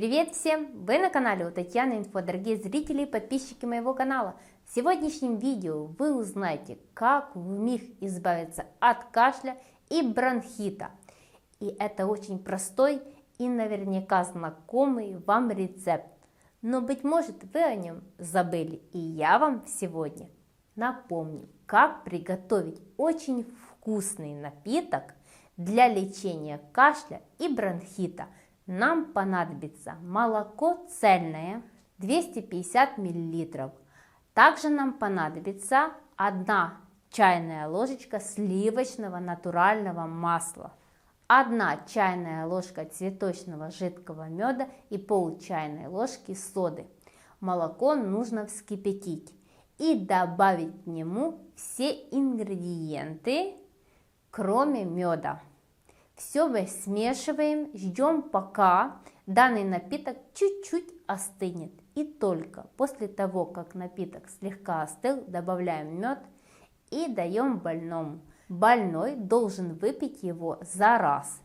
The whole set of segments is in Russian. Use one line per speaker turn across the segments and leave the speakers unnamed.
Привет всем! Вы на канале у Татьяны Инфо, дорогие зрители и подписчики моего канала. В сегодняшнем видео вы узнаете, как вмиг избавиться от кашля и бронхита. И это очень простой и наверняка знакомый вам рецепт. Но быть может вы о нем забыли, и я вам сегодня напомню, как приготовить очень вкусный напиток для лечения кашля и бронхита. Нам понадобится молоко цельное 250 мл. Также нам понадобится 1 чайная ложечка сливочного натурального масла, 1 чайная ложка цветочного жидкого меда и пол чайной ложки соды. Молоко нужно вскипятить и добавить к нему все ингредиенты, кроме меда. Все мы смешиваем, ждем, пока данный напиток чуть-чуть остынет. И только после того, как напиток слегка остыл, добавляем мед и даем больному. Больной должен выпить его за раз.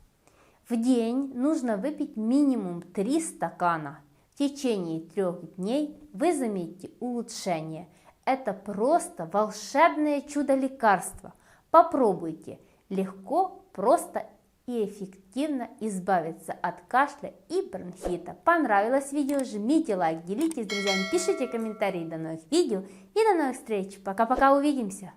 В день нужно выпить минимум 3 стакана. В течение 3 дней вы заметите улучшение. Это просто волшебное чудо-лекарство. Попробуйте. Легко, просто и эффективно избавиться от кашля и бронхита. Понравилось видео? Жмите лайк, делитесь с друзьями, пишите комментарии. До новых видео и до новых встреч. Пока-пока, увидимся!